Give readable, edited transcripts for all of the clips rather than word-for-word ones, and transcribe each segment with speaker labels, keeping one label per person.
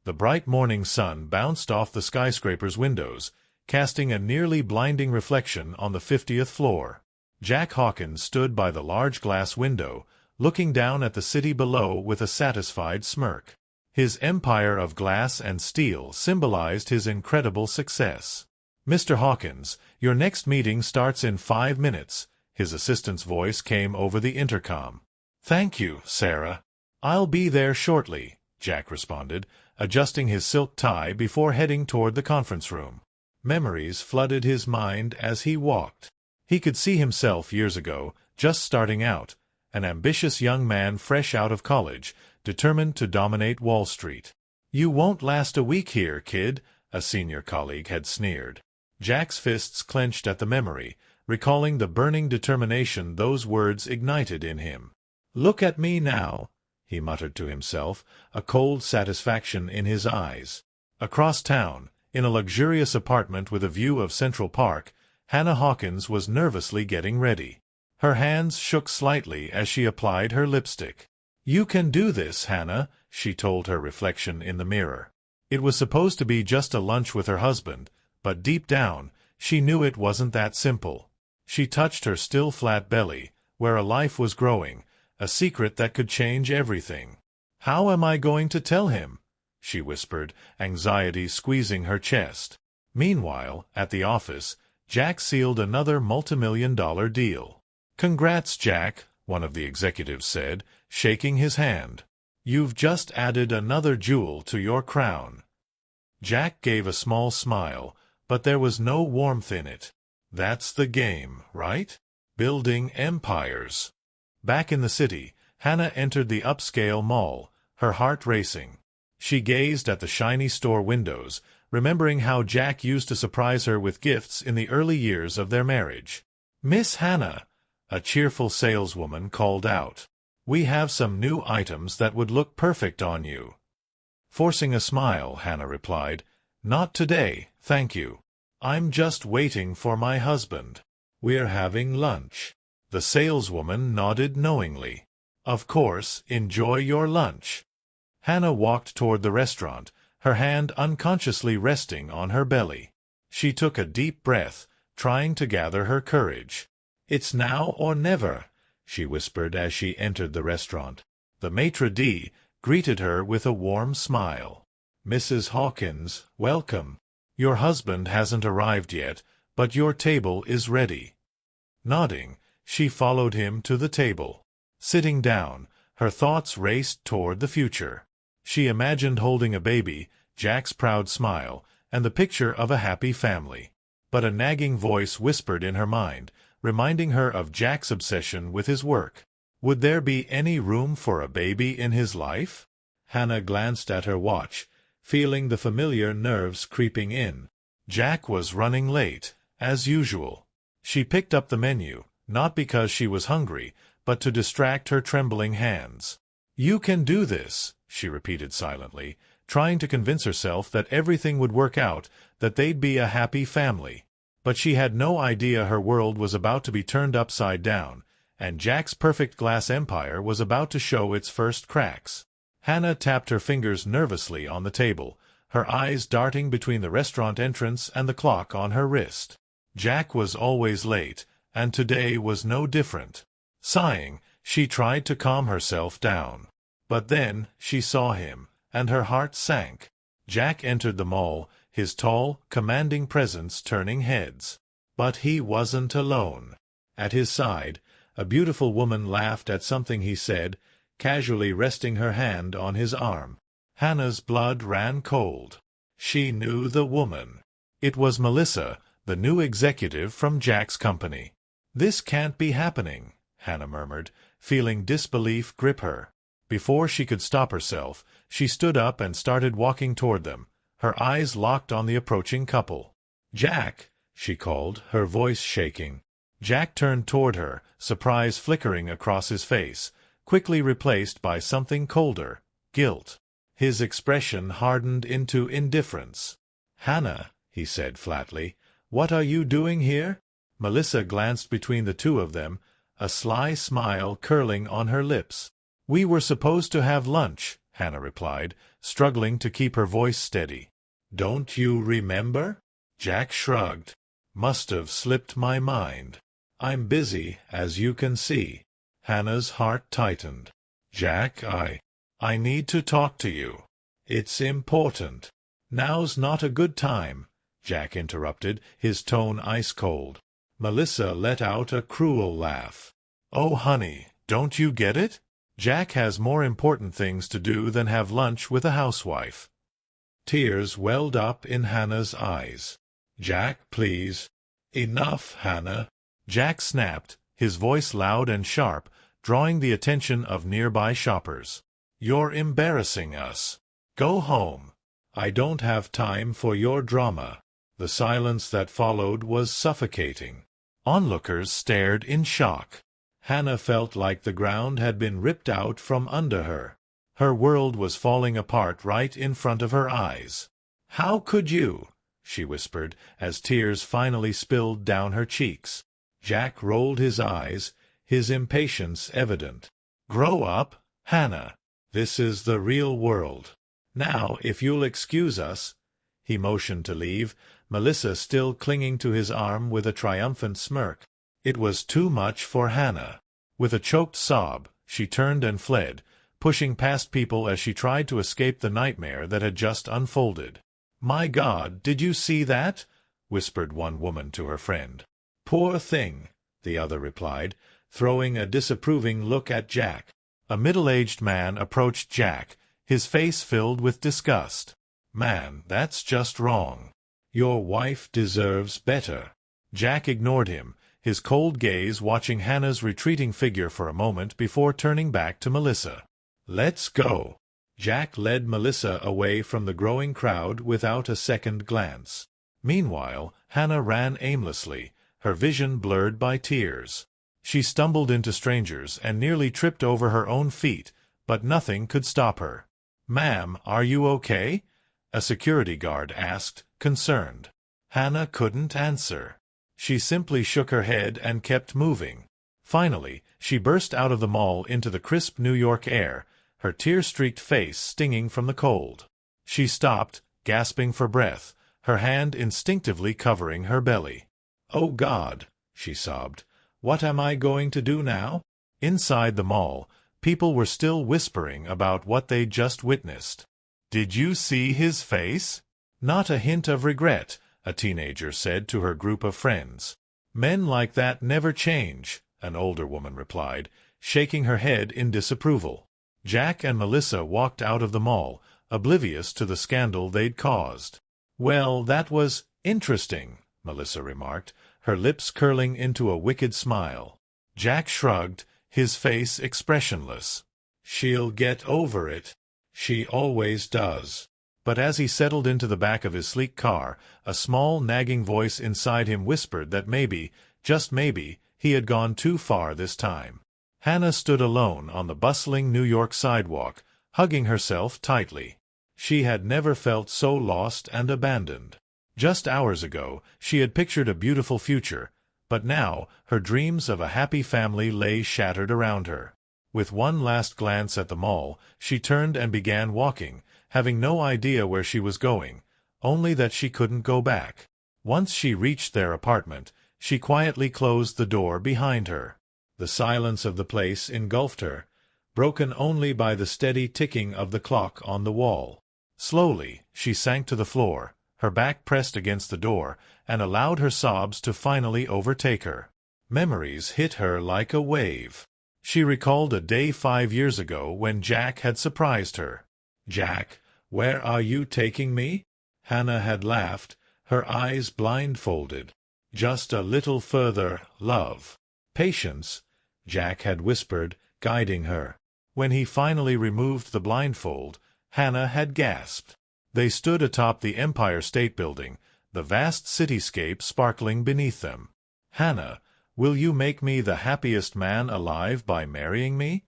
Speaker 1: The bright morning sun bounced off the skyscraper's windows, casting a nearly blinding reflection on the 50th floor. Jack Hawkins stood by the large glass window, looking down at the city below with a satisfied smirk. His empire of glass and steel symbolized his incredible success. "Mr. Hawkins, your next meeting starts in 5 minutes," his assistant's voice came over the intercom. "Thank you, Sarah. I'll be there shortly," Jack responded, adjusting his silk tie before heading toward the conference room. Memories flooded his mind as he walked. He could see himself years ago, just starting out, an ambitious young man fresh out of college, determined to dominate Wall Street. "You won't last a week here, kid," a senior colleague had sneered. Jack's fists clenched at the memory, recalling the burning determination those words ignited in him. "Look at me now," he muttered to himself, a cold satisfaction in his eyes. Across town, in a luxurious apartment with a view of Central Park, Hannah Hawkins was nervously getting ready. Her hands shook slightly as she applied her lipstick. "You can do this, Hannah," she told her reflection in the mirror. It was supposed to be just a lunch with her husband, but deep down, she knew it wasn't that simple. She touched her still flat belly, where a life was growing, a secret that could change everything. "How am I going to tell him?" she whispered, anxiety squeezing her chest. Meanwhile, at the office, Jack sealed another multimillion-dollar deal. "Congrats, Jack," one of the executives said, shaking his hand. "You've just added another jewel to your crown." Jack gave a small smile, but there was no warmth in it. That's the game, right? Building empires. Back in the city, Hannah entered the upscale mall, her heart racing. She gazed at the shiny store windows, remembering how Jack used to surprise her with gifts in the early years of their marriage. "Miss Hannah," a cheerful saleswoman called out, "we have some new items that would look perfect on you." Forcing a smile, Hannah replied, "Not today, thank you. I'm just waiting for my husband. We're having lunch." The saleswoman nodded knowingly. "Of course, enjoy your lunch." Hannah walked toward the restaurant, her hand unconsciously resting on her belly. She took a deep breath, trying to gather her courage. "It's now or never," she whispered as she entered the restaurant. The maitre d' greeted her with a warm smile. "Mrs. Hawkins, welcome. Your husband hasn't arrived yet, but your table is ready." Nodding, she followed him to the table. Sitting down, her thoughts raced toward the future. She imagined holding a baby, Jack's proud smile, and the picture of a happy family. But a nagging voice whispered in her mind, reminding her of Jack's obsession with his work. Would there be any room for a baby in his life? Hannah glanced at her watch, feeling the familiar nerves creeping in. Jack was running late, as usual. She picked up the menu, not because she was hungry, but to distract her trembling hands. "You can do this," she repeated silently, trying to convince herself that everything would work out, that they'd be a happy family. But she had no idea her world was about to be turned upside down, and Jack's perfect glass empire was about to show its first cracks. Hannah tapped her fingers nervously on the table, her eyes darting between the restaurant entrance and the clock on her wrist. Jack was always late, and today was no different. Sighing, she tried to calm herself down. But then she saw him, and her heart sank. Jack entered the mall, his tall, commanding presence turning heads. But he wasn't alone. At his side, a beautiful woman laughed at something he said, casually resting her hand on his arm. Hannah's blood ran cold. She knew the woman. It was Melissa, the new executive from Jack's company. "This can't be happening," Hannah murmured, feeling disbelief grip her. Before she could stop herself, she stood up and started walking toward them, her eyes locked on the approaching couple. "Jack," she called, her voice shaking. Jack turned toward her, surprise flickering across his face, quickly replaced by something colder, guilt. His expression hardened into indifference. "Hannah," he said flatly, "what are you doing here?" Melissa glanced between the two of them, a sly smile curling on her lips. "We were supposed to have lunch," Hannah replied, struggling to keep her voice steady. "Don't you remember?" Jack shrugged. "Must have slipped my mind. I'm busy, as you can see." Hannah's heart tightened. "Jack, I need to talk to you. It's important." "Now's not a good time," Jack interrupted, his tone ice-cold. Melissa let out a cruel laugh. "Oh, honey, don't you get it? Jack has more important things to do than have lunch with a housewife." Tears welled up in Hannah's eyes. "Jack, please." "Enough, Hannah," Jack snapped, his voice loud and sharp, drawing the attention of nearby shoppers. "You're embarrassing us. Go home. I don't have time for your drama." The silence that followed was suffocating. Onlookers stared in shock. Hannah felt like the ground had been ripped out from under her. Her world was falling apart right in front of her eyes. "How could you?" she whispered, as tears finally spilled down her cheeks. Jack rolled his eyes, his impatience evident. "Grow up, Hannah. This is the real world. Now, if you'll excuse us." He motioned to leave, Melissa still clinging to his arm with a triumphant smirk. It was too much for Hannah. With a choked sob, she turned and fled, pushing past people as she tried to escape the nightmare that had just unfolded. "My God, did you see that?" whispered one woman to her friend. "Poor thing," the other replied, throwing a disapproving look at Jack. A middle-aged man approached Jack, his face filled with disgust. "Man, that's just wrong. Your wife deserves better." Jack ignored him, his cold gaze watching Hannah's retreating figure for a moment before turning back to Melissa. "Let's go." Jack led Melissa away from the growing crowd without a second glance. Meanwhile, Hannah ran aimlessly, her vision blurred by tears. She stumbled into strangers and nearly tripped over her own feet, but nothing could stop her. "Ma'am, are you okay?" a security guard asked, concerned. Hannah couldn't answer. She simply shook her head and kept moving. Finally, she burst out of the mall into the crisp New York air, her tear-streaked face stinging from the cold. She stopped, gasping for breath, her hand instinctively covering her belly. "Oh God," she sobbed. "What am I going to do now?" Inside the mall, people were still whispering about what they'd just witnessed. "Did you see his face?" "Not a hint of regret," a teenager said to her group of friends. "Men like that never change," an older woman replied, shaking her head in disapproval. Jack and Melissa walked out of the mall, oblivious to the scandal they'd caused. "Well, that was interesting," Melissa remarked, her lips curling into a wicked smile. Jack shrugged, his face expressionless. "She'll get over it. She always does." But as he settled into the back of his sleek car, a small, nagging voice inside him whispered that maybe, just maybe, he had gone too far this time. Hannah stood alone on the bustling New York sidewalk, hugging herself tightly. She had never felt so lost and abandoned. Just hours ago, she had pictured a beautiful future, but now her dreams of a happy family lay shattered around her. With one last glance at the mall, she turned and began walking, having no idea where she was going, only that she couldn't go back. Once she reached their apartment, she quietly closed the door behind her. The silence of the place engulfed her, broken only by the steady ticking of the clock on the wall. Slowly, she sank to the floor, her back pressed against the door, and allowed her sobs to finally overtake her. Memories hit her like a wave. She recalled a day 5 years ago when Jack had surprised her. "Jack, where are you taking me?" Hannah had laughed, her eyes blindfolded. "Just a little further, love." "Patience," Jack had whispered, guiding her. When he finally removed the blindfold, Hannah had gasped. They stood atop the Empire State Building, the vast cityscape sparkling beneath them. "Hannah, will you make me the happiest man alive by marrying me?"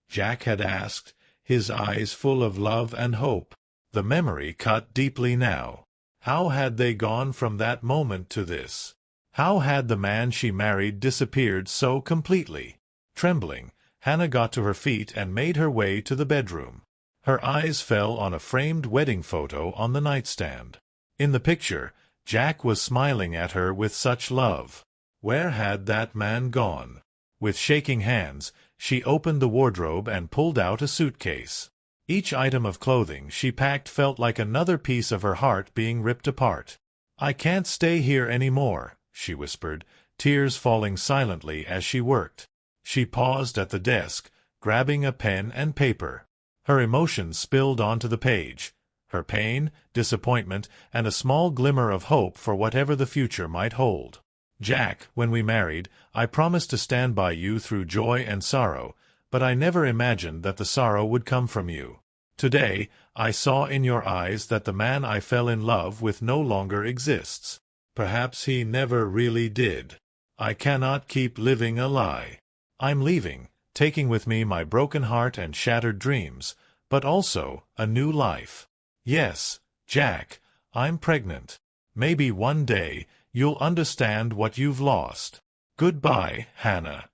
Speaker 1: Jack had asked, his eyes full of love and hope. The memory cut deeply now. How had they gone from that moment to this? How had the man she married disappeared so completely? Trembling, Hannah got to her feet and made her way to the bedroom. Her eyes fell on a framed wedding photo on the nightstand. In the picture, Jack was smiling at her with such love. Where had that man gone? With shaking hands, she opened the wardrobe and pulled out a suitcase. Each item of clothing she packed felt like another piece of her heart being ripped apart. "I can't stay here any more," she whispered, tears falling silently as she worked. She paused at the desk, grabbing a pen and paper. Her emotions spilled onto the page. Her pain, disappointment, and a small glimmer of hope for whatever the future might hold. "Jack, when we married, I promised to stand by you through joy and sorrow, but I never imagined that the sorrow would come from you. Today, I saw in your eyes that the man I fell in love with no longer exists. Perhaps he never really did. I cannot keep living a lie. I'm leaving, taking with me my broken heart and shattered dreams, but also a new life. Yes, Jack, I'm pregnant. Maybe one day you'll understand what you've lost. Goodbye, Hannah."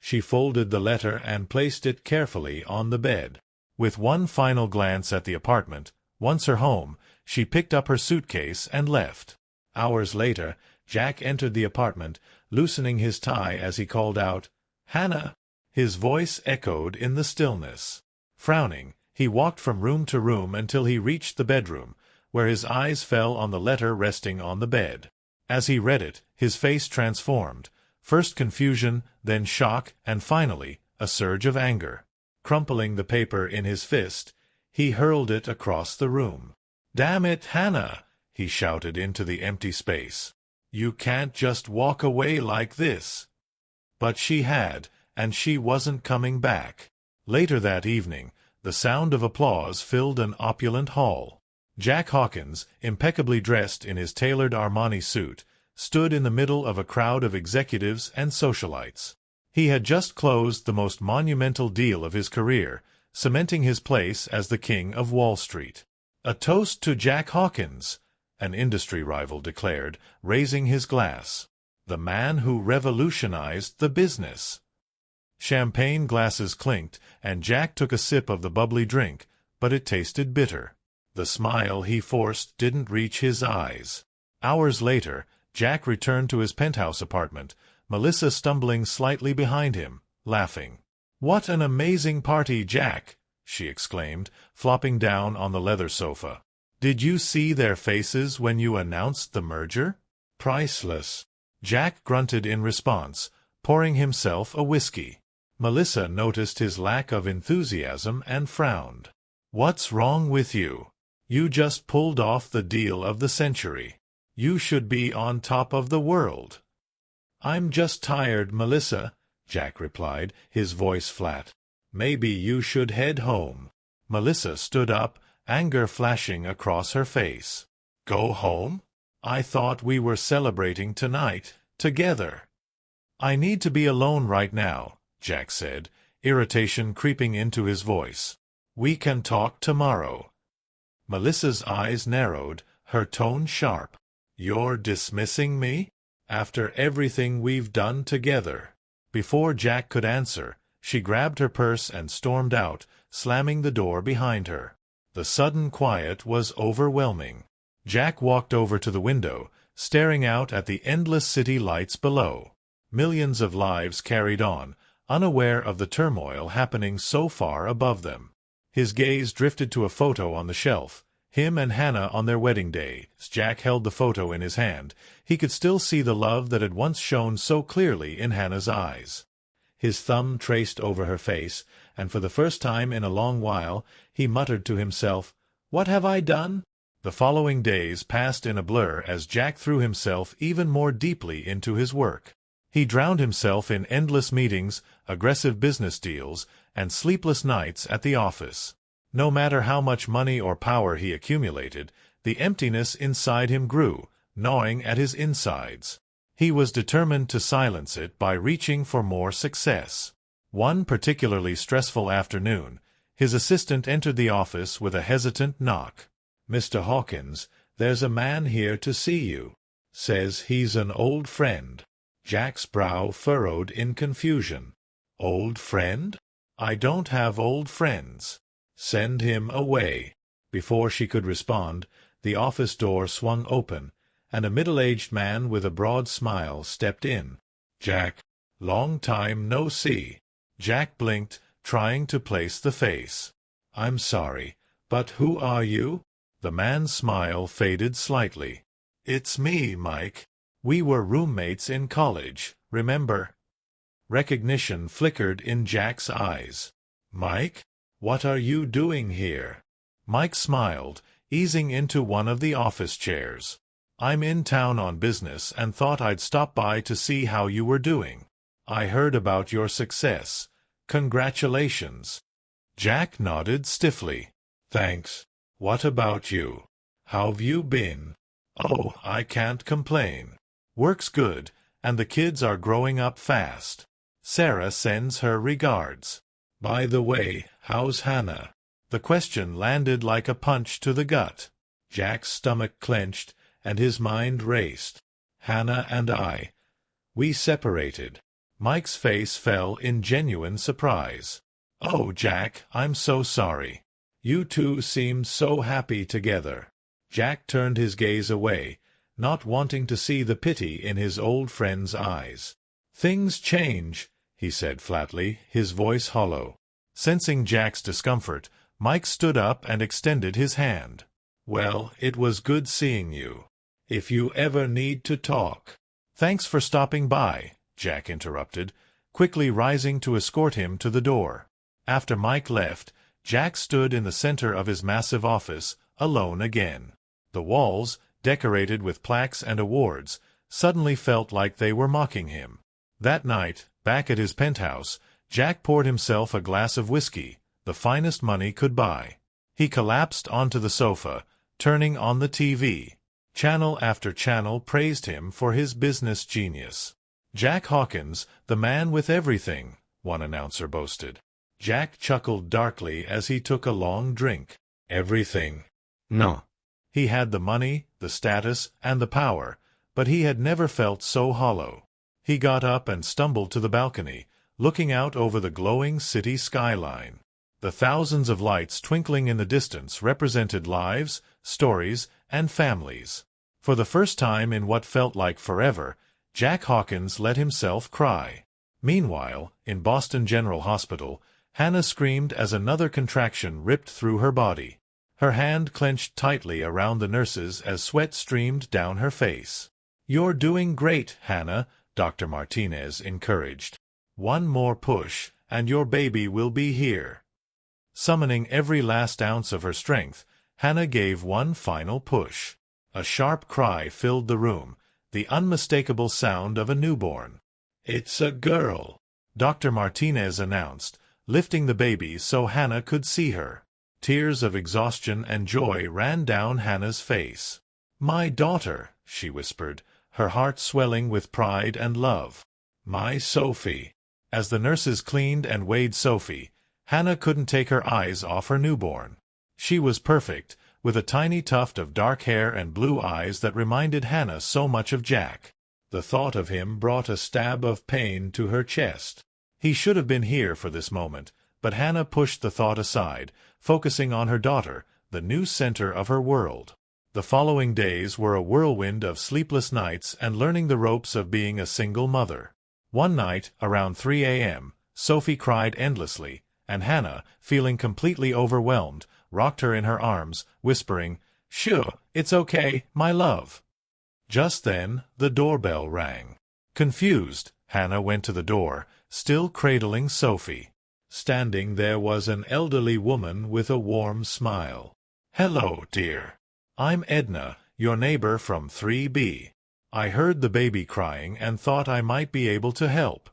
Speaker 1: She folded the letter and placed it carefully on the bed. With one final glance at the apartment, once her home, she picked up her suitcase and left. Hours later, Jack entered the apartment, loosening his tie as he called out, "Hannah!" His voice echoed in the stillness. Frowning, he walked from room to room until he reached the bedroom, where his eyes fell on the letter resting on the bed. As he read it, his face transformed, first confusion, then shock, and finally a surge of anger. Crumpling the paper in his fist, he hurled it across the room. "Damn it, Hannah!" he shouted into the empty space. "You can't just walk away like this." But she had, and she wasn't coming back. Later that evening, the sound of applause filled an opulent hall. Jack Hawkins, impeccably dressed in his tailored Armani suit, stood in the middle of a crowd of executives and socialites. He had just closed the most monumental deal of his career, cementing his place as the king of Wall Street. "A toast to Jack Hawkins," an industry rival declared, raising his glass. "The man who revolutionized the business." Champagne glasses clinked, and Jack took a sip of the bubbly drink, but it tasted bitter. The smile he forced didn't reach his eyes. Hours later, Jack returned to his penthouse apartment, Melissa stumbling slightly behind him, laughing. "What an amazing party, Jack!" she exclaimed, flopping down on the leather sofa. "Did you see their faces when you announced the merger? Priceless." Jack grunted in response, pouring himself a whiskey. Melissa noticed his lack of enthusiasm and frowned. "What's wrong with you? You just pulled off the deal of the century. You should be on top of the world." "I'm just tired, Melissa," Jack replied, his voice flat. "Maybe you should head home." Melissa stood up, anger flashing across her face. "Go home? I thought we were celebrating tonight, together." "I need to be alone right now," Jack said, irritation creeping into his voice. "We can talk tomorrow." Melissa's eyes narrowed, her tone sharp. "You're dismissing me? After everything we've done together?" Before Jack could answer, she grabbed her purse and stormed out, slamming the door behind her. The sudden quiet was overwhelming. Jack walked over to the window, staring out at the endless city lights below. Millions of lives carried on, unaware of the turmoil happening so far above them. His gaze drifted to a photo on the shelf, him and Hannah on their wedding day. As Jack held the photo in his hand, he could still see the love that had once shone so clearly in Hannah's eyes. His thumb traced over her face, and for the first time in a long while, he muttered to himself, "What have I done?" The following days passed in a blur as Jack threw himself even more deeply into his work. He drowned himself in endless meetings, aggressive business deals, and sleepless nights at the office. No matter how much money or power he accumulated, the emptiness inside him grew, gnawing at his insides. He was determined to silence it by reaching for more success. One particularly stressful afternoon, his assistant entered the office with a hesitant knock. "Mr. Hawkins, there's a man here to see you. Says he's an old friend." Jack's brow furrowed in confusion. "Old friend? I don't have old friends." Send him away." Before she could respond, the office door swung open, and a middle-aged man with a broad smile stepped in. "Jack, long time no see." Jack blinked, trying to place the face. "I'm sorry, but who are you?" The man's smile faded slightly. "It's me, Mike. We were roommates in college, remember?" Recognition flickered in Jack's eyes. "Mike? What are you doing here?" Mike smiled, easing into one of the office chairs. "I'm in town on business and thought I'd stop by to see how you were doing. I heard about your success. Congratulations." Jack nodded stiffly. "Thanks. What about you? How've you been?" "Oh, I can't complain. Work's good, and the kids are growing up fast. Sarah sends her regards. By the way, how's Hannah?" The question landed like a punch to the gut. Jack's stomach clenched, and his mind raced. "Hannah and we separated." Mike's face fell in genuine surprise. "Oh, Jack, I'm so sorry. You two seemed so happy together." Jack turned his gaze away, not wanting to see the pity in his old friend's eyes. "Things change," he said flatly, his voice hollow. Sensing Jack's discomfort, Mike stood up and extended his hand. "Well, it was good seeing you. If you ever need to talk—" "Thanks for stopping by," Jack interrupted, quickly rising to escort him to the door. After Mike left, Jack stood in the center of his massive office, alone again. The walls, decorated with plaques and awards, suddenly felt like they were mocking him. That night, back at his penthouse, Jack poured himself a glass of whiskey, the finest money could buy. He collapsed onto the sofa, turning on the TV. Channel after channel praised him for his business genius. "Jack Hawkins, the man with everything," one announcer boasted. Jack chuckled darkly as he took a long drink. Everything? No. He had the money, the status, and the power, but he had never felt so hollow. He got up and stumbled to the balcony, looking out over the glowing city skyline. The thousands of lights twinkling in the distance represented lives, stories, and families. For the first time in what felt like forever, Jack Hawkins let himself cry. Meanwhile, in Boston General Hospital, Hannah screamed as another contraction ripped through her body. Her hand clenched tightly around the nurse's as sweat streamed down her face. "You're doing great, Hannah," Dr. Martinez encouraged. "One more push, and your baby will be here." Summoning every last ounce of her strength, Hannah gave one final push. A sharp cry filled the room, the unmistakable sound of a newborn. "It's a girl," Dr. Martinez announced, lifting the baby so Hannah could see her. Tears of exhaustion and joy ran down Hannah's face. "My daughter," she whispered, her heart swelling with pride and love. "My Sophie." As the nurses cleaned and weighed Sophie, Hannah couldn't take her eyes off her newborn. She was perfect, with a tiny tuft of dark hair and blue eyes that reminded Hannah so much of Jack. The thought of him brought a stab of pain to her chest. He should have been here for this moment, but Hannah pushed the thought aside, focusing on her daughter, the new center of her world. The following days were a whirlwind of sleepless nights and learning the ropes of being a single mother. One night, around 3 a.m., Sophie cried endlessly, and Hannah, feeling completely overwhelmed, rocked her in her arms, whispering, "Sure, it's okay, my love." Just then, the doorbell rang. Confused, Hannah went to the door, still cradling Sophie. Standing there was an elderly woman with a warm smile. "Hello, dear. I'm Edna, your neighbor from 3B. I heard the baby crying and thought I might be able to help."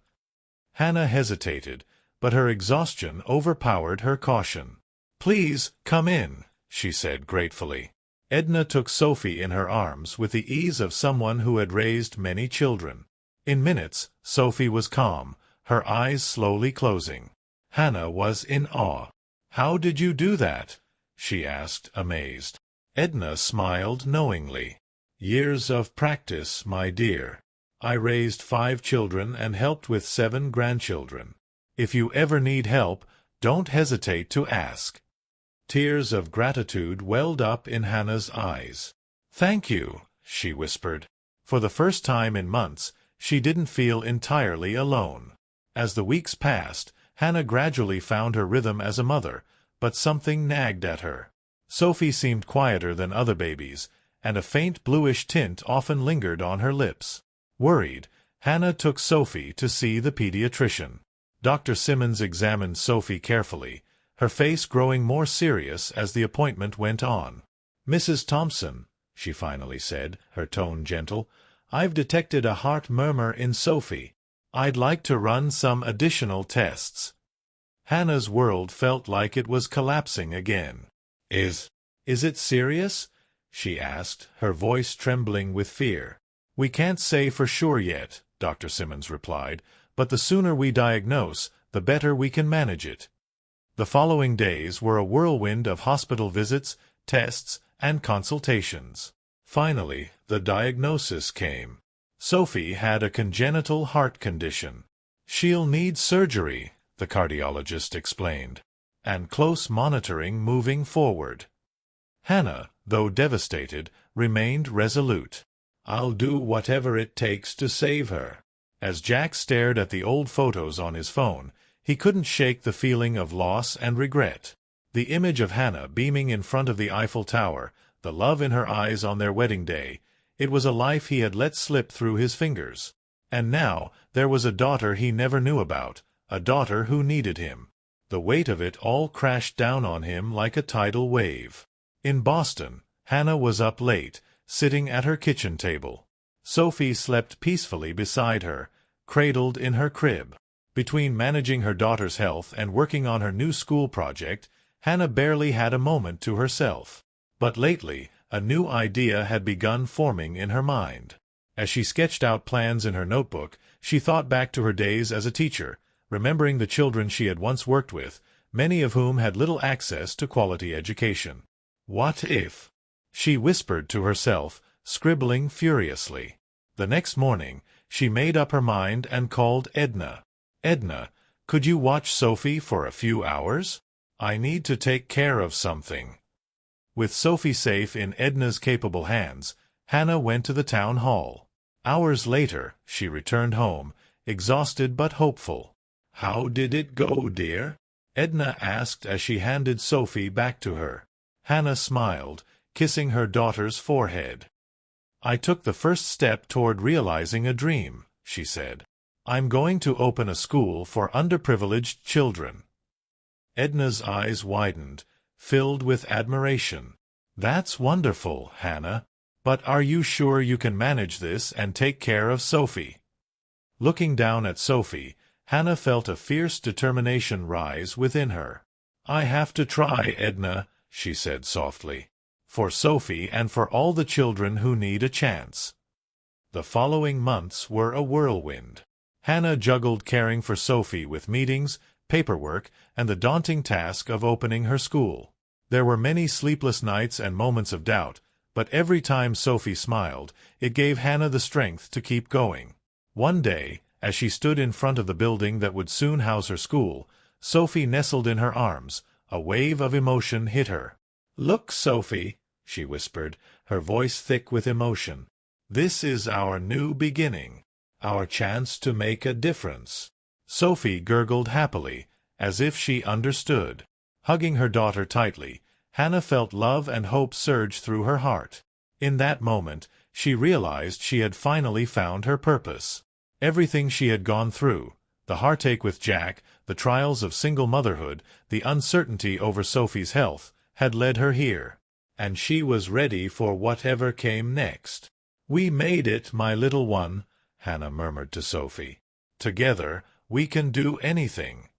Speaker 1: Hannah hesitated, but her exhaustion overpowered her caution. "Please, come in," she said gratefully. Edna took Sophie in her arms with the ease of someone who had raised many children. In minutes, Sophie was calm, her eyes slowly closing. Hannah was in awe. "How did you do that?" she asked, amazed. Edna smiled knowingly. "Years of practice, my dear. I raised 5 children and helped with 7 grandchildren. If you ever need help, don't hesitate to ask." Tears of gratitude welled up in Hannah's eyes. "Thank you," she whispered. For the first time in months, she didn't feel entirely alone. As the weeks passed, Hannah gradually found her rhythm as a mother, but something nagged at her. Sophie seemed quieter than other babies, and a faint bluish tint often lingered on her lips. Worried, Hannah took Sophie to see the pediatrician. Dr. Simmons examined Sophie carefully, her face growing more serious as the appointment went on. "Mrs. Thompson," she finally said, her tone gentle, "I've detected a heart murmur in Sophie. I'd like to run some additional tests." Hannah's world felt like it was collapsing again. Is it serious?" she asked, her voice trembling with fear. "We can't say for sure yet," Dr. Simmons replied, "but the sooner we diagnose, the better we can manage it." The following days were a whirlwind of hospital visits, tests, and consultations. Finally, the diagnosis came. Sophie had a congenital heart condition. "She'll need surgery," the cardiologist explained, "and close monitoring moving forward." Hannah, though devastated, remained resolute. "I'll do whatever it takes to save her." As Jack stared at the old photos on his phone, he couldn't shake the feeling of loss and regret. The image of Hannah beaming in front of the Eiffel Tower, the love in her eyes on their wedding day, it was a life he had let slip through his fingers. And now there was a daughter he never knew about, a daughter who needed him. The weight of it all crashed down on him like a tidal wave. In Boston, Hannah was up late, sitting at her kitchen table. Sophie slept peacefully beside her, cradled in her crib. Between managing her daughter's health and working on her new school project, Hannah barely had a moment to herself. But lately, a new idea had begun forming in her mind. As she sketched out plans in her notebook, she thought back to her days as a teacher, remembering the children she had once worked with, many of whom had little access to quality education. "What if?" she whispered to herself, scribbling furiously. The next morning, she made up her mind and called Edna. "Edna, could you watch Sophie for a few hours? I need to take care of something." With Sophie safe in Edna's capable hands, Hannah went to the town hall. Hours later, she returned home, exhausted but hopeful. "How did it go, dear?" Edna asked as she handed Sophie back to her. Hannah smiled, kissing her daughter's forehead. "I took the first step toward realizing a dream," she said. "I'm going to open a school for underprivileged children." Edna's eyes widened, filled with admiration. "That's wonderful, Hannah. But are you sure you can manage this and take care of Sophie?" Looking down at Sophie, Hannah felt a fierce determination rise within her. "I have to try, Edna," she said softly. "For Sophie and for all the children who need a chance." The following months were a whirlwind. Hannah juggled caring for Sophie with meetings, paperwork, and the daunting task of opening her school. There were many sleepless nights and moments of doubt, but every time Sophie smiled, it gave Hannah the strength to keep going. One day, as she stood in front of the building that would soon house her school, Sophie nestled in her arms. A wave of emotion hit her. "Look, Sophie," she whispered, her voice thick with emotion. "This is our new beginning, our chance to make a difference." Sophie gurgled happily, as if she understood. Hugging her daughter tightly, Hannah felt love and hope surge through her heart. In that moment, she realized she had finally found her purpose. Everything she had gone through, the heartache with Jack, the trials of single motherhood, the uncertainty over Sophie's health, had led her here. And she was ready for whatever came next. "We made it, my little one," Hannah murmured to Sophie. "Together, we can do anything."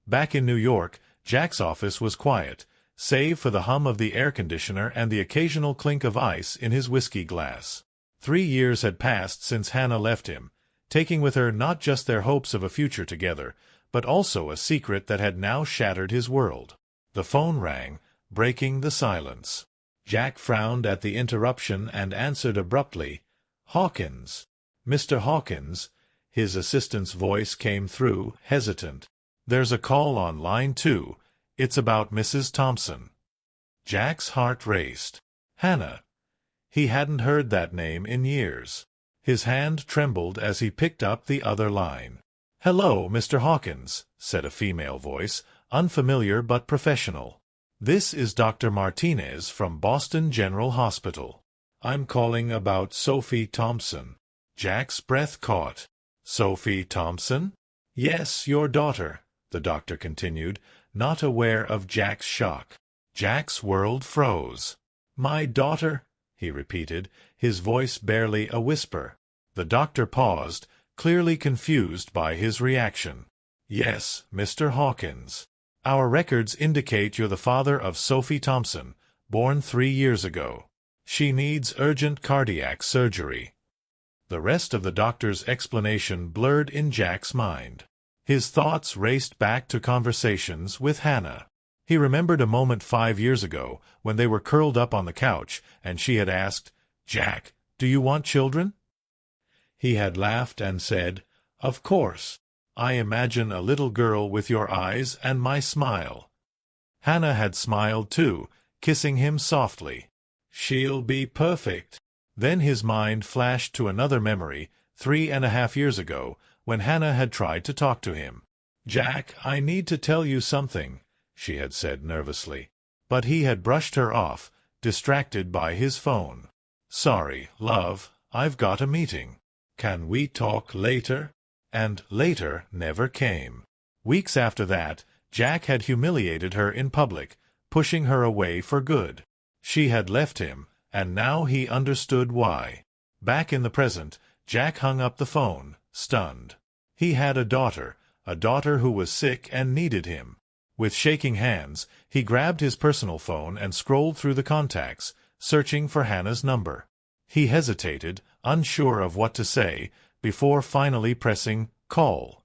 Speaker 1: Back in New York, Jack's office was quiet, save for the hum of the air conditioner and the occasional clink of ice in his whiskey glass. 3 years had passed since Hannah left him, taking with her not just their hopes of a future together, but also a secret that had now shattered his world. The phone rang, breaking the silence. Jack frowned at the interruption and answered abruptly, "Hawkins." "Mr. Hawkins," his assistant's voice came through, hesitant. "There's a call on line 2. It's about Mrs. Thompson." Jack's heart raced. Hannah. He hadn't heard that name in years. His hand trembled as he picked up the other line. "Hello, Mr. Hawkins," said a female voice, unfamiliar but professional. "This is Dr. Martinez from Boston General Hospital. I'm calling about Sophie Thompson." Jack's breath caught. "Sophie Thompson?" "Yes, your daughter," the doctor continued, not aware of Jack's shock. Jack's world froze. "My daughter?" he repeated, his voice barely a whisper. The doctor paused, clearly confused by his reaction. "Yes, Mr. Hawkins. Our records indicate you're the father of Sophie Thompson, born 3 years ago. She needs urgent cardiac surgery." The rest of the doctor's explanation blurred in Jack's mind. His thoughts raced back to conversations with Hannah. He remembered a moment 5 years ago when they were curled up on the couch and she had asked, "Jack, do you want children?" He had laughed and said, "Of course. I imagine a little girl with your eyes and my smile." Hannah had smiled too, kissing him softly. "She'll be perfect." Then his mind flashed to another memory, 3.5 years ago, when Hannah had tried to talk to him. "Jack, I need to tell you something," she had said nervously. But he had brushed her off, distracted by his phone. "Sorry, love, I've got a meeting. Can we talk later?" And later never came. Weeks after that, Jack had humiliated her in public, pushing her away for good. She had left him, and now he understood why. Back in the present, Jack hung up the phone, stunned. He had a daughter who was sick and needed him. With shaking hands, he grabbed his personal phone and scrolled through the contacts, searching for Hannah's number. He hesitated, unsure of what to say, before finally pressing call.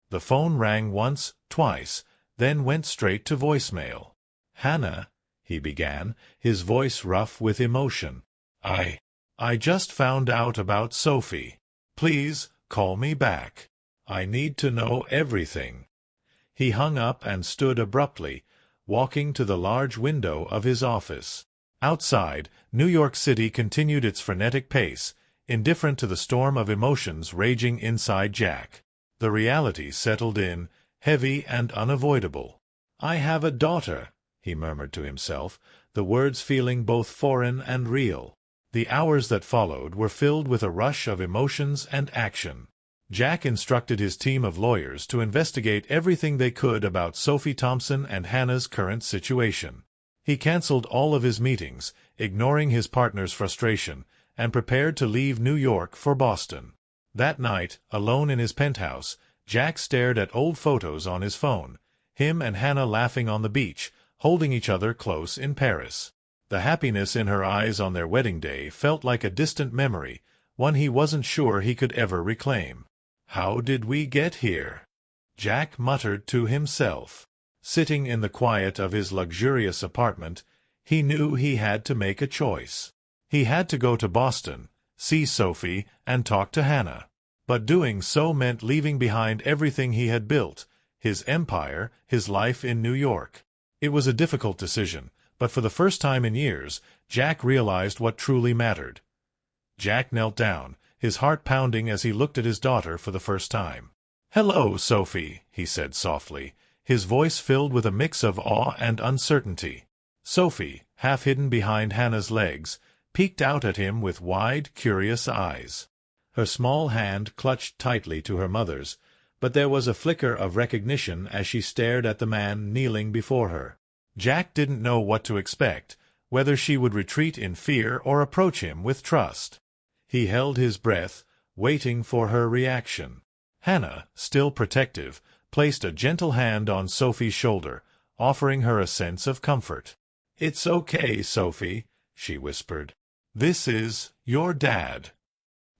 Speaker 1: The phone rang once, twice, then went straight to voicemail. "Hannah," he began, his voice rough with emotion. I just found out about Sophie. Please, call me back. I need to know everything." He hung up and stood abruptly, walking to the large window of his office. Outside, New York City continued its frenetic pace, indifferent to the storm of emotions raging inside Jack. The reality settled in, heavy and unavoidable. "I have a daughter," he murmured to himself, the words feeling both foreign and real. The hours that followed were filled with a rush of emotions and action. Jack instructed his team of lawyers to investigate everything they could about Sophie Thompson and Hannah's current situation. He canceled all of his meetings, ignoring his partner's frustration, and prepared to leave New York for Boston. That night, alone in his penthouse, Jack stared at old photos on his phone, him and Hannah laughing on the beach, holding each other close in Paris. The happiness in her eyes on their wedding day felt like a distant memory, one he wasn't sure he could ever reclaim. "How did we get here?" Jack muttered to himself. Sitting in the quiet of his luxurious apartment, he knew he had to make a choice. He had to go to Boston, see Sophie, and talk to Hannah. But doing so meant leaving behind everything he had built, his empire, his life in New York. It was a difficult decision, but for the first time in years, Jack realized what truly mattered. Jack knelt down, his heart pounding as he looked at his daughter for the first time. "Hello, Sophie," he said softly, his voice filled with a mix of awe and uncertainty. Sophie, half hidden behind Hannah's legs, peeked out at him with wide, curious eyes. Her small hand clutched tightly to her mother's, but there was a flicker of recognition as she stared at the man kneeling before her. Jack didn't know what to expect, whether she would retreat in fear or approach him with trust. He held his breath, waiting for her reaction. Hannah, still protective, placed a gentle hand on Sophie's shoulder, offering her a sense of comfort. "It's okay, Sophie," she whispered. "This is your dad."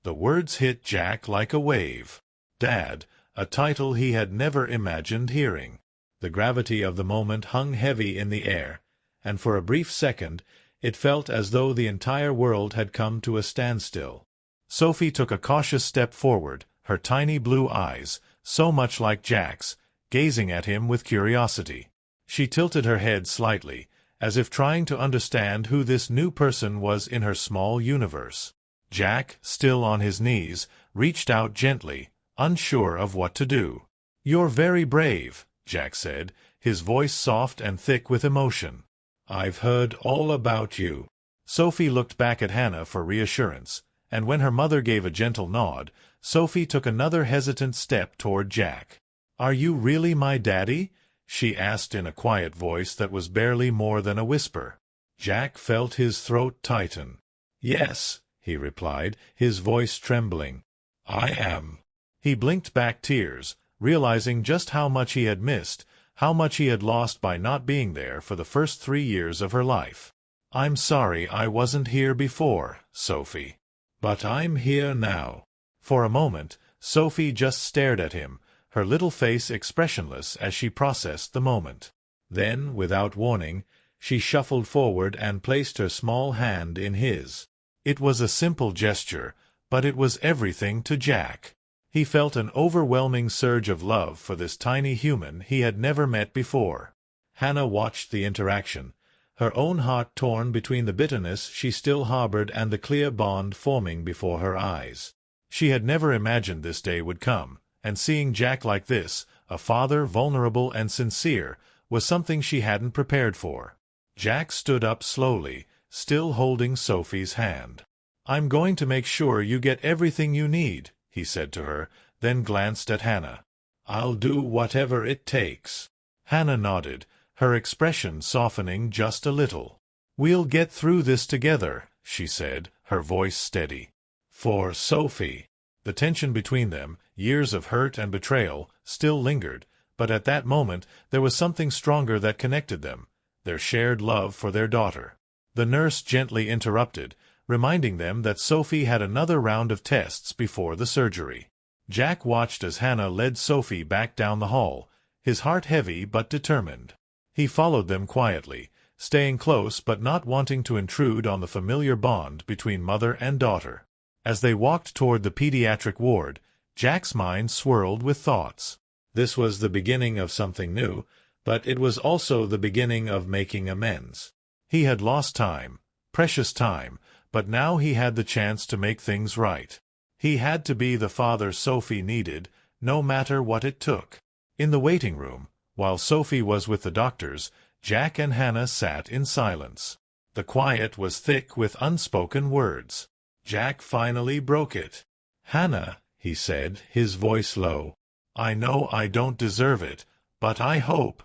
Speaker 1: The words hit Jack like a wave. Dad, a title he had never imagined hearing. The gravity of the moment hung heavy in the air, and for a brief second it felt as though the entire world had come to a standstill. Sophie took a cautious step forward, her tiny blue eyes, so much like Jack's, gazing at him with curiosity. She tilted her head slightly, as if trying to understand who this new person was in her small universe. Jack, still on his knees, reached out gently, unsure of what to do. "You're very brave," Jack said, his voice soft and thick with emotion. "I've heard all about you." Sophie looked back at Hannah for reassurance, and when her mother gave a gentle nod, Sophie took another hesitant step toward Jack. "Are you really my daddy?" she asked in a quiet voice that was barely more than a whisper. Jack felt his throat tighten. "Yes," he replied, his voice trembling. "I am." He blinked back tears, realizing just how much he had missed, how much he had lost by not being there for the first 3 years of her life. "I'm sorry I wasn't here before, Sophie. But I'm here now." For a moment, Sophie just stared at him, her little face expressionless as she processed the moment. Then, without warning, she shuffled forward and placed her small hand in his. It was a simple gesture, but it was everything to Jack. He felt an overwhelming surge of love for this tiny human he had never met before. Hannah watched the interaction, her own heart torn between the bitterness she still harbored and the clear bond forming before her eyes. She had never imagined this day would come, and seeing Jack like this, a father vulnerable and sincere, was something she hadn't prepared for. Jack stood up slowly, still holding Sophie's hand. "I'm going to make sure you get everything you need," he said to her, then glanced at Hannah. "I'll do whatever it takes." Hannah nodded, her expression softening just a little. "We'll get through this together," she said, her voice steady. "For Sophie." The tension between them, years of hurt and betrayal, still lingered, but at that moment there was something stronger that connected them, their shared love for their daughter. The nurse gently interrupted, reminding them that Sophie had another round of tests before the surgery. Jack watched as Hannah led Sophie back down the hall, his heart heavy but determined. He followed them quietly, staying close but not wanting to intrude on the familiar bond between mother and daughter. As they walked toward the pediatric ward, Jack's mind swirled with thoughts. This was the beginning of something new, but it was also the beginning of making amends. He had lost time, precious time, but now he had the chance to make things right. He had to be the father Sophie needed, no matter what it took. In the waiting room, while Sophie was with the doctors, Jack and Hannah sat in silence. The quiet was thick with unspoken words. Jack finally broke it. "Hannah," he said, his voice low, "I know I don't deserve it, but I hope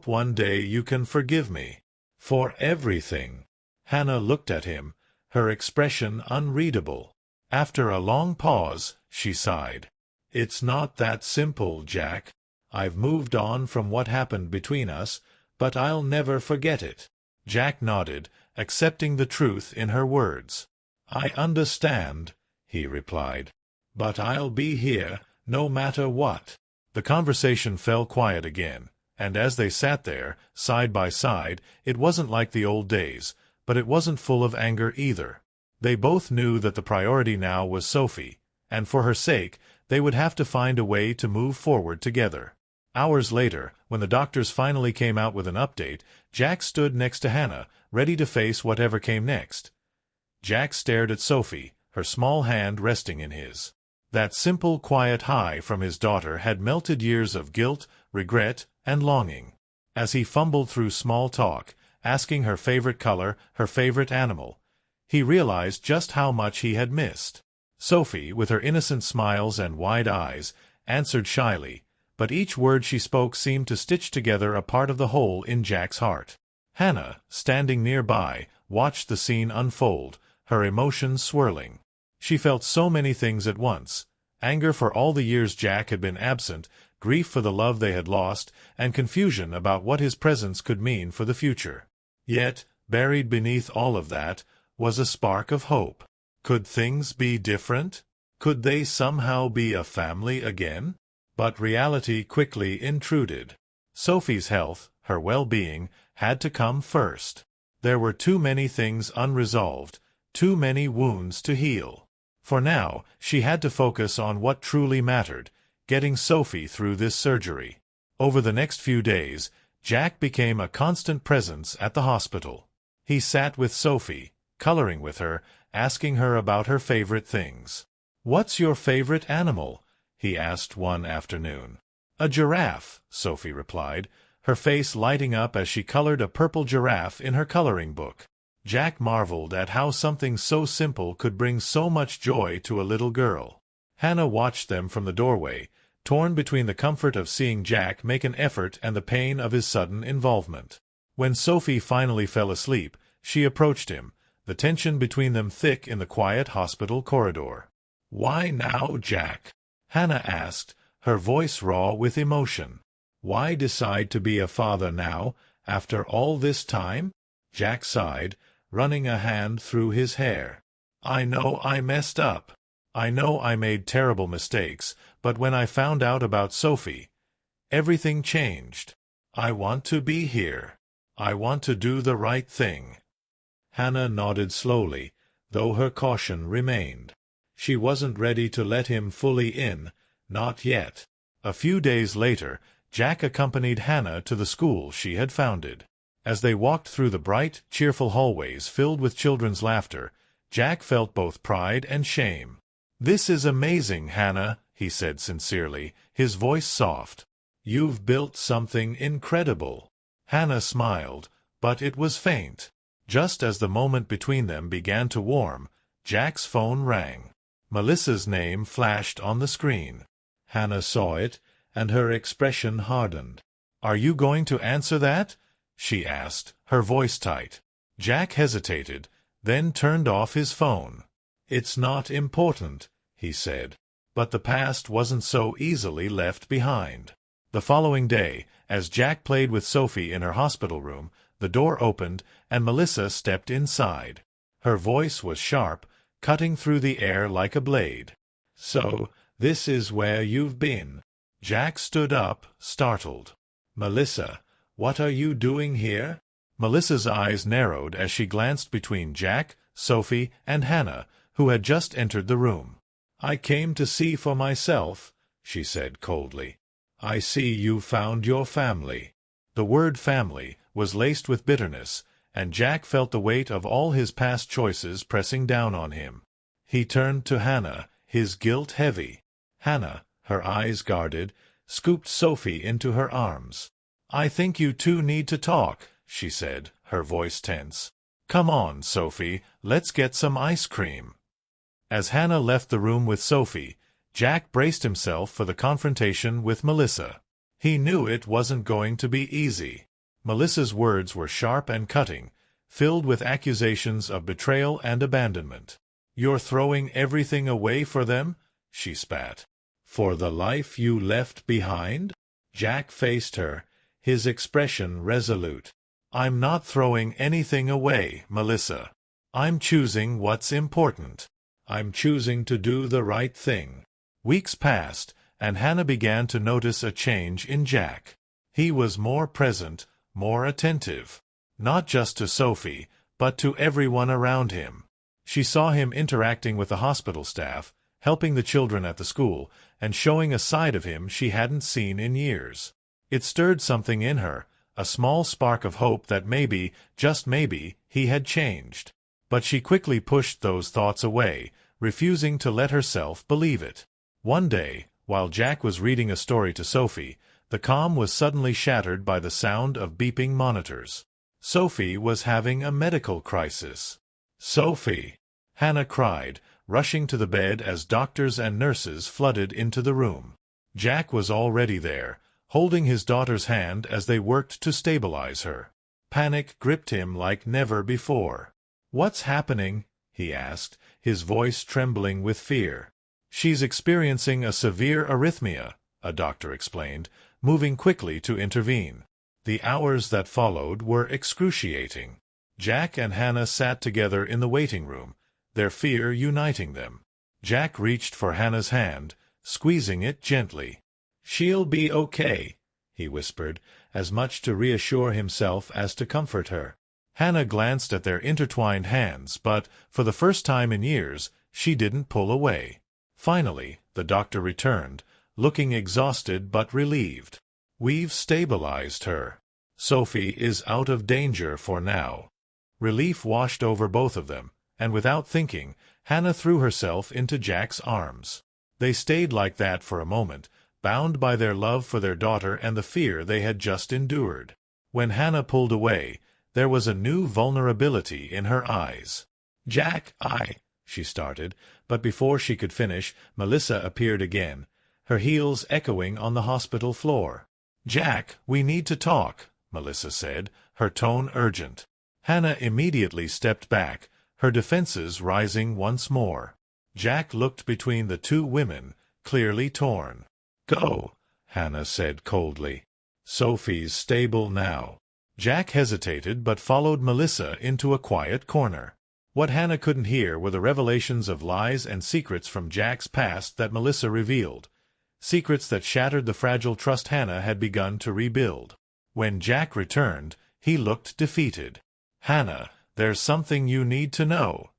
Speaker 1: one day you can forgive me. For everything." Hannah looked at him, her expression unreadable. After a long pause, she sighed. "It's not that simple, Jack. I've moved on from what happened between us, but I'll never forget it." Jack nodded, accepting the truth in her words. "I understand," he replied. "But I'll be here, no matter what." The conversation fell quiet again, and as they sat there, side by side, it wasn't like the old days, but it wasn't full of anger either. They both knew that the priority now was Sophie, and for her sake, they would have to find a way to move forward together. Hours later, when the doctors finally came out with an update, Jack stood next to Hannah, ready to face whatever came next. Jack stared at Sophie, her small hand resting in his. That simple, quiet hi from his daughter had melted years of guilt, regret, and longing. As he fumbled through small talk, asking her favorite color, her favorite animal, he realized just how much he had missed. Sophie, with her innocent smiles and wide eyes, answered shyly, but each word she spoke seemed to stitch together a part of the whole in Jack's heart. Hannah, standing nearby, watched the scene unfold, her emotions swirling. She felt so many things at once: anger for all the years Jack had been absent, grief for the love they had lost, and confusion about what his presence could mean for the future. Yet, buried beneath all of that, was a spark of hope. Could things be different? Could they somehow be a family again? But reality quickly intruded. Sophie's health, her well-being, had to come first. There were too many things unresolved, too many wounds to heal. For now, she had to focus on what truly mattered, getting Sophie through this surgery. Over the next few days, Jack became a constant presence at the hospital. He sat with Sophie, coloring with her, asking her about her favorite things. "What's your favorite animal?" he asked one afternoon. "A giraffe," Sophie replied, her face lighting up as she colored a purple giraffe in her coloring book. Jack marveled at how something so simple could bring so much joy to a little girl. Hannah watched them from the doorway, torn between the comfort of seeing Jack make an effort and the pain of his sudden involvement. When Sophie finally fell asleep, she approached him, the tension between them thick in the quiet hospital corridor. "Why now, Jack?" Hannah asked, her voice raw with emotion. "Why decide to be a father now, after all this time?" Jack sighed, running a hand through his hair. "I know I messed up. I know I made terrible mistakes, but when I found out about Sophie, everything changed. I want to be here. I want to do the right thing." Hannah nodded slowly, though her caution remained. She wasn't ready to let him fully in, not yet. A few days later, Jack accompanied Hannah to the school she had founded. As they walked through the bright, cheerful hallways filled with children's laughter, Jack felt both pride and shame. "This is amazing, Hannah," he said sincerely, his voice soft. "You've built something incredible." Hannah smiled, but it was faint. Just as the moment between them began to warm, Jack's phone rang. Melissa's name flashed on the screen. Hannah saw it, and her expression hardened. "Are you going to answer that?" she asked, her voice tight. Jack hesitated, then turned off his phone. "It's not important," he said. But the past wasn't so easily left behind. The following day, as Jack played with Sophie in her hospital room, the door opened, and Melissa stepped inside. Her voice was sharp, cutting through the air like a blade. "So, this is where you've been." Jack stood up, startled. "Melissa, what are you doing here?" Melissa's eyes narrowed as she glanced between Jack, Sophie, and Hannah, who had just entered the room. "I came to see for myself," she said coldly. "I see you found your family." The word family was laced with bitterness, and Jack felt the weight of all his past choices pressing down on him. He turned to Hannah, his guilt heavy. Hannah, her eyes guarded, scooped Sophie into her arms. "I think you two need to talk," she said, her voice tense. "Come on, Sophie, let's get some ice cream." As Hannah left the room with Sophie, Jack braced himself for the confrontation with Melissa. He knew it wasn't going to be easy. Melissa's words were sharp and cutting, filled with accusations of betrayal and abandonment. "You're throwing everything away for them?" she spat. "For the life you left behind?" Jack faced her, his expression resolute. "I'm not throwing anything away, Melissa. I'm choosing what's important. I'm choosing to do the right thing." Weeks passed, and Hannah began to notice a change in Jack. He was more present, more attentive. Not just to Sophie, but to everyone around him. She saw him interacting with the hospital staff, helping the children at the school, and showing a side of him she hadn't seen in years. It stirred something in her, a small spark of hope that maybe, just maybe, he had changed. But she quickly pushed those thoughts away, refusing to let herself believe it. One day, while Jack was reading a story to Sophie, the calm was suddenly shattered by the sound of beeping monitors. Sophie was having a medical crisis. "Sophie!" Hannah cried, rushing to the bed as doctors and nurses flooded into the room. Jack was already there, holding his daughter's hand as they worked to stabilize her. Panic gripped him like never before. "What's happening?" he asked, his voice trembling with fear. "She's experiencing a severe arrhythmia," a doctor explained, moving quickly to intervene. The hours that followed were excruciating. Jack and Hannah sat together in the waiting room, their fear uniting them. Jack reached for Hannah's hand, squeezing it gently. "She'll be okay," he whispered, as much to reassure himself as to comfort her. Hannah glanced at their intertwined hands, but, for the first time in years, she didn't pull away. Finally, the doctor returned, looking exhausted but relieved. "We've stabilized her." Sophie is out of danger for now. Relief washed over both of them, and without thinking, Hannah threw herself into Jack's arms. They stayed like that for a moment, bound by their love for their daughter and the fear they had just endured. When Hannah pulled away, there was a new vulnerability in her eyes. "Jack, she started, but before she could finish, Melissa appeared again, her heels echoing on the hospital floor. "Jack, we need to talk," Melissa said, her tone urgent. Hannah immediately stepped back, her defenses rising once more. Jack looked between the two women, clearly torn. "Go," Hannah said coldly. "Sophie's stable now." Jack hesitated but followed Melissa into a quiet corner. What Hannah couldn't hear were the revelations of lies and secrets from Jack's past that Melissa revealed, secrets that shattered the fragile trust Hannah had begun to rebuild. When Jack returned, he looked defeated. "Hannah, there's something you need to know."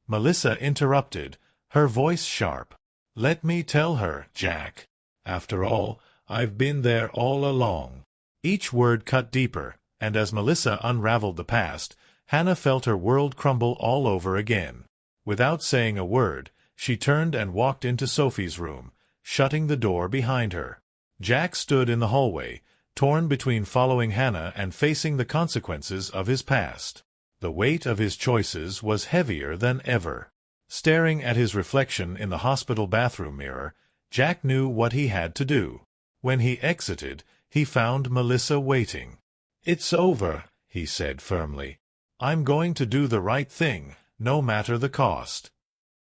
Speaker 1: Melissa interrupted, her voice sharp. "Let me tell her, Jack. After all, I've been there all along." Each word cut deeper, and as Melissa unraveled the past, Hannah felt her world crumble all over again. Without saying a word, she turned and walked into Sophie's room, shutting the door behind her. Jack stood in the hallway, torn between following Hannah and facing the consequences of his past. The weight of his choices was heavier than ever. Staring at his reflection in the hospital bathroom mirror, Jack knew what he had to do. When he exited, he found Melissa waiting. "It's over," he said firmly. "I'm going to do the right thing, no matter the cost."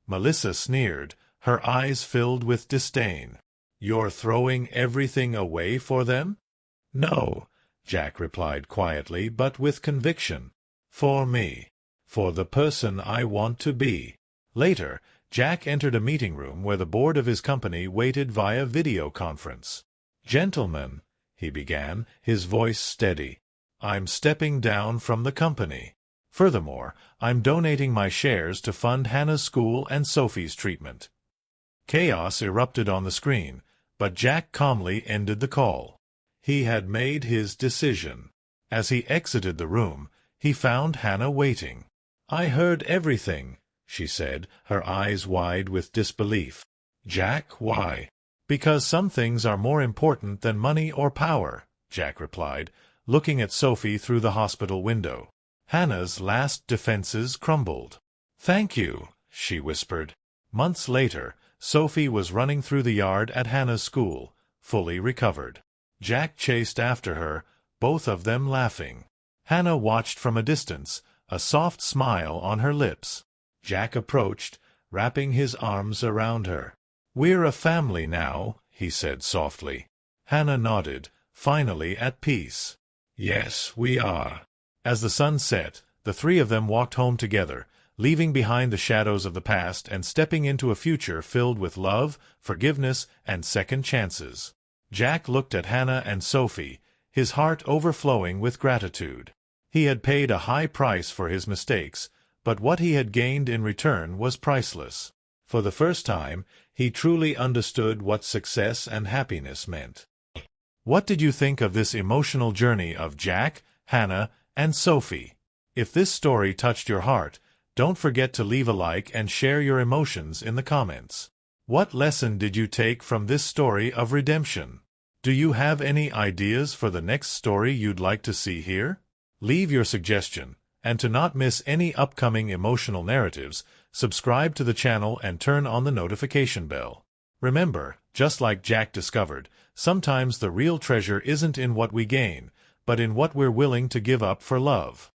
Speaker 1: Melissa sneered, her eyes filled with disdain. "You're throwing everything away for them?" "No," Jack replied quietly but with conviction. "For me. For the person I want to be." Later, Jack entered a meeting room where the board of his company waited via video conference. "Gentlemen," he began, his voice steady, "I'm stepping down from the company. Furthermore, I'm donating my shares to fund Hannah's school and Sophie's treatment." Chaos erupted on the screen, but Jack calmly ended the call. He had made his decision. As he exited the room, he found Hannah waiting. "I heard everything," she said, her eyes wide with disbelief. "Jack, why?" "Because some things are more important than money or power," Jack replied, looking at Sophie through the hospital window. Hannah's last defenses crumbled. "Thank you," she whispered. Months later, Sophie was running through the yard at Hannah's school, fully recovered. Jack chased after her, both of them laughing. Hannah watched from a distance, a soft smile on her lips. Jack approached, wrapping his arms around her. "We're a family now," he said softly. Hannah nodded, finally at peace. "Yes, we are." As the sun set, the three of them walked home together, leaving behind the shadows of the past and stepping into a future filled with love, forgiveness, and second chances. Jack looked at Hannah and Sophie, his heart overflowing with gratitude. He had paid a high price for his mistakes, but what he had gained in return was priceless. For the first time, he truly understood what success and happiness meant. What did you think of this emotional journey of Jack, Hannah, and Sophie? If this story touched your heart, don't forget to leave a like and share your emotions in the comments. What lesson did you take from this story of redemption? Do you have any ideas for the next story you'd like to see here? Leave your suggestion, and to not miss any upcoming emotional narratives, subscribe to the channel and turn on the notification bell. Remember, just like Jack discovered, sometimes the real treasure isn't in what we gain, but in what we're willing to give up for love.